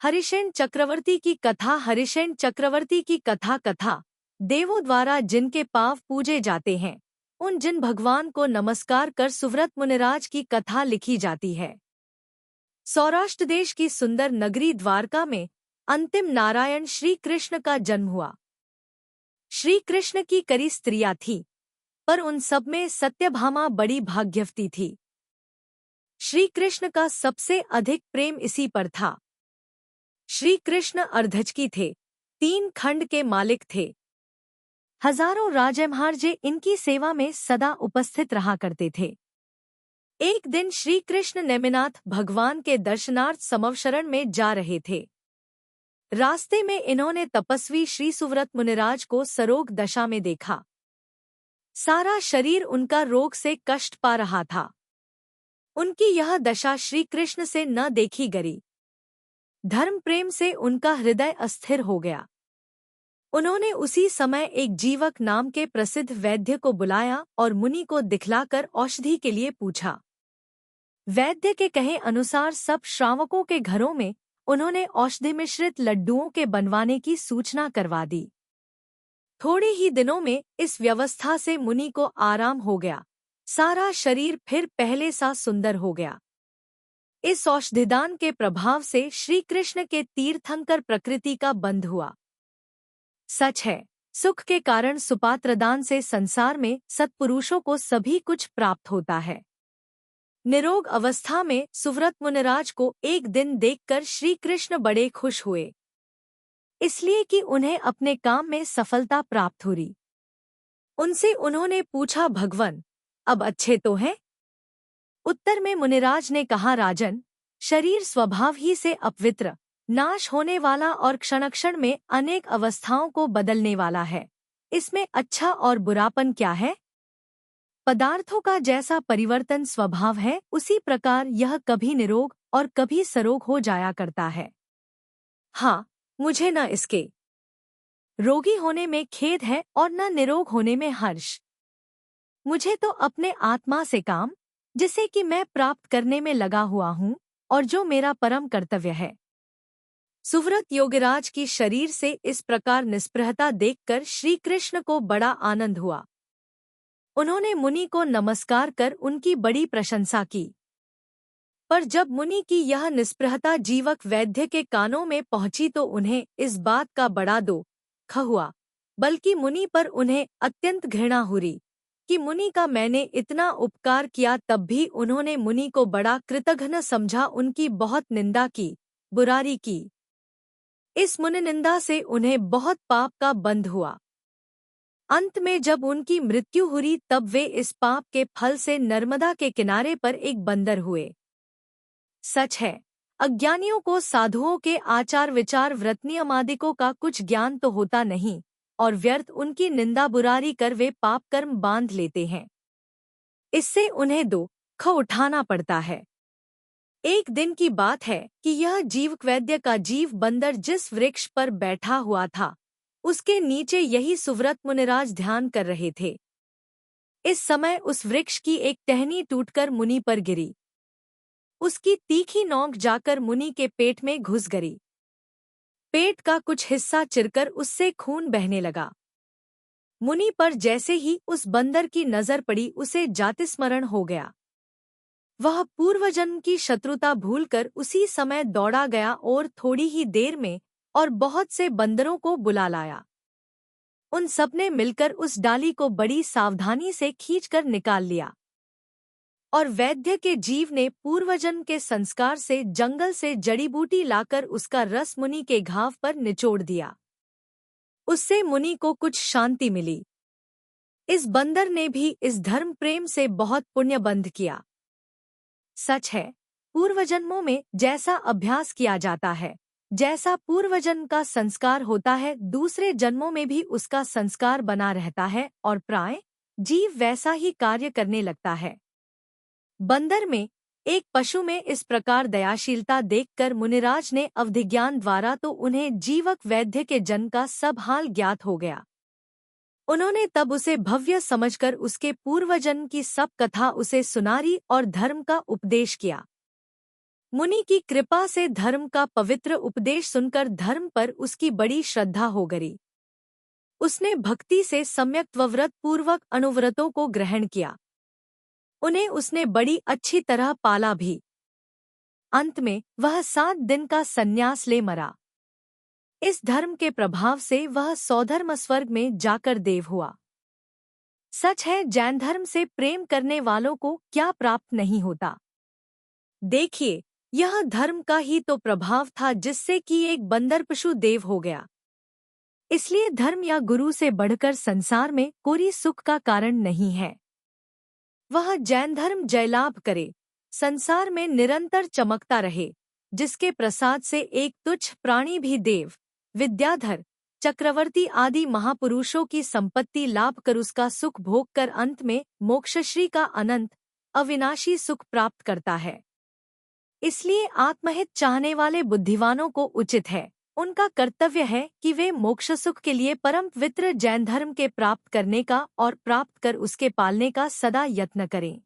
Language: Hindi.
हरिसेन चक्रवर्ती की कथा। हरिसेन चक्रवर्ती की कथा देवों द्वारा जिनके पाव पूजे जाते हैं, उन जिन भगवान को नमस्कार कर सुव्रत मुनिराज की कथा लिखी जाती है। सौराष्ट्र देश की सुंदर नगरी द्वारका में अंतिम नारायण श्री कृष्ण का जन्म हुआ। श्री कृष्ण की कई स्त्रियां थीं, पर उन सब में सत्यभामा बड़ी भाग्यवती थी। श्री कृष्ण का सबसे अधिक प्रेम इसी पर था। श्री कृष्ण अर्धचकी थे, 3 खंड के मालिक थे। हजारों राजमहाराजे इनकी सेवा में सदा उपस्थित रहा करते थे। एक दिन श्री कृष्ण नेमिनाथ भगवान के दर्शनार्थ समवशरण में जा रहे थे। रास्ते में इन्होंने तपस्वी श्री सुव्रत मुनिराज को सरोग दशा में देखा। सारा शरीर उनका रोग से कष्ट पा रहा था। उनकी यह दशा श्री कृष्ण से न देखी गई। धर्म प्रेम से उनका हृदय अस्थिर हो गया। उन्होंने उसी समय एक जीवक नाम के प्रसिद्ध वैद्य को बुलाया और मुनि को दिखलाकर औषधि के लिए पूछा। वैद्य के कहे अनुसार सब श्रावकों के घरों में उन्होंने औषधि मिश्रित लड्डुओं के बनवाने की सूचना करवा दी। थोड़े ही दिनों में इस व्यवस्था से मुनि को आराम हो गया। सारा शरीर फिर पहले सा सुंदर हो गया। इस औषधिदान के प्रभाव से श्री कृष्ण के तीर्थंकर प्रकृति का बंध हुआ। सच है, सुख के कारण सुपात्रदान से संसार में सत्पुरुषों को सभी कुछ प्राप्त होता है। निरोग अवस्था में सुव्रत मुनिराज को एक दिन देखकर श्री कृष्ण बड़े खुश हुए, इसलिए कि उन्हें अपने काम में सफलता प्राप्त हुई। उनसे उन्होंने पूछा, भगवन अब अच्छे तो हैं? उत्तर में मुनिराज ने कहा, राजन, शरीर स्वभाव ही से अपवित्र, नाश होने वाला और क्षण में अनेक अवस्थाओं को बदलने वाला है। इसमें अच्छा और बुरापन क्या है? पदार्थों का जैसा परिवर्तन स्वभाव है, उसी प्रकार यह कभी निरोग और कभी सरोग हो जाया करता है। हाँ, मुझे न इसके रोगी होने में खेद है और न निरोग होने में हर्ष। मुझे तो अपने आत्मा से काम, जिसे कि मैं प्राप्त करने में लगा हुआ हूँ और जो मेरा परम कर्तव्य है। सुव्रत योगीराज की शरीर से इस प्रकार निस्पृहता देखकर श्री कृष्ण को बड़ा आनंद हुआ। उन्होंने मुनि को नमस्कार कर उनकी बड़ी प्रशंसा की। पर जब मुनि की यह निस्पृहता जीवक वैद्य के कानों में पहुंची तो उन्हें इस बात का बड़ा दुख हुआ, बल्कि मुनि पर उन्हें अत्यंत घृणा हुई कि मुनि का मैंने इतना उपकार किया तब भी उन्होंने मुनि को बड़ा कृतघ्न समझा, उनकी बहुत निंदा की, बुराई की। इस मुनि निंदा से उन्हें बहुत पाप का बंध हुआ। अंत में जब उनकी मृत्यु हुई तब वे इस पाप के फल से नर्मदा के किनारे पर एक बंदर हुए। सच है, अज्ञानियों को साधुओं के आचार विचार व्रत नियमादिकों का कुछ ज्ञान तो होता नहीं और व्यर्थ उनकी निंदा बुराई कर वे पाप कर्म बांध लेते हैं। इससे उन्हें दुख उठाना पड़ता है। एक दिन की बात है कि यह जीवक वैद्य का जीव बंदर जिस वृक्ष पर बैठा हुआ था, उसके नीचे यही सुव्रत मुनिराज ध्यान कर रहे थे। इस समय उस वृक्ष की एक टहनी टूटकर मुनि पर गिरी। उसकी तीखी नोक जाकर मुनि के पेट में घुस गई। पेट का कुछ हिस्सा चिरकर उससे खून बहने लगा। मुनि पर जैसे ही उस बंदर की नजर पड़ी, उसे जातिस्मरण हो गया। वह पूर्वजन्म की शत्रुता भूलकर उसी समय दौड़ा गया और थोड़ी ही देर में और बहुत से बंदरों को बुला लाया। उन सबने मिलकर उस डाली को बड़ी सावधानी से खींचकर निकाल लिया और वैद्य के जीव ने पूर्वजन्म के संस्कार से जंगल से जड़ी बूटी लाकर उसका रस मुनि के घाव पर निचोड़ दिया। उससे मुनि को कुछ शांति मिली। इस बंदर ने भी इस धर्म प्रेम से बहुत पुण्य बंध किया। सच है, पूर्वजन्मों में जैसा अभ्यास किया जाता है, जैसा पूर्वजन्म का संस्कार होता है, दूसरे जन्मों में भी उसका संस्कार बना रहता है और प्राय जीव वैसा ही कार्य करने लगता है। बंदर में, एक पशु में इस प्रकार दयाशीलता देखकर मुनिराज ने अवधिज्ञान द्वारा तो उन्हें जीवक वैद्य के जन्म का सब हाल ज्ञात हो गया। उन्होंने तब उसे भव्य समझकर उसके पूर्वजन्म की सब कथा उसे सुनारी और धर्म का उपदेश किया। मुनि की कृपा से धर्म का पवित्र उपदेश सुनकर धर्म पर उसकी बड़ी श्रद्धा हो गई। उसने भक्ति से सम्यक त्वव्रत पूर्वक अनुव्रतों को ग्रहण किया। उन्हें उसने बड़ी अच्छी तरह पाला भी। अंत में वह 7 दिन का संन्यास ले मरा। इस धर्म के प्रभाव से वह सौधर्म स्वर्ग में जाकर देव हुआ। सच है, जैन धर्म से प्रेम करने वालों को क्या प्राप्त नहीं होता। देखिए, यह धर्म का ही तो प्रभाव था जिससे कि एक बंदर पशु देव हो गया। इसलिए धर्म या गुरु से बढ़कर संसार में कोई सुख का कारण नहीं है। वह जैन धर्म जयलाभ करे, संसार में निरंतर चमकता रहे, जिसके प्रसाद से एक तुच्छ प्राणी भी देव, विद्याधर, चक्रवर्ती आदि महापुरुषों की संपत्ति लाभ कर उसका सुख भोग कर अंत में मोक्षश्री का अनंत अविनाशी सुख प्राप्त करता है। इसलिए आत्महित चाहने वाले बुद्धिवानों को उचित है, उनका कर्तव्य है कि वे मोक्ष सुख के लिए परम पवित्र जैन धर्म के प्राप्त करने का और प्राप्त कर उसके पालने का सदा यत्न करें।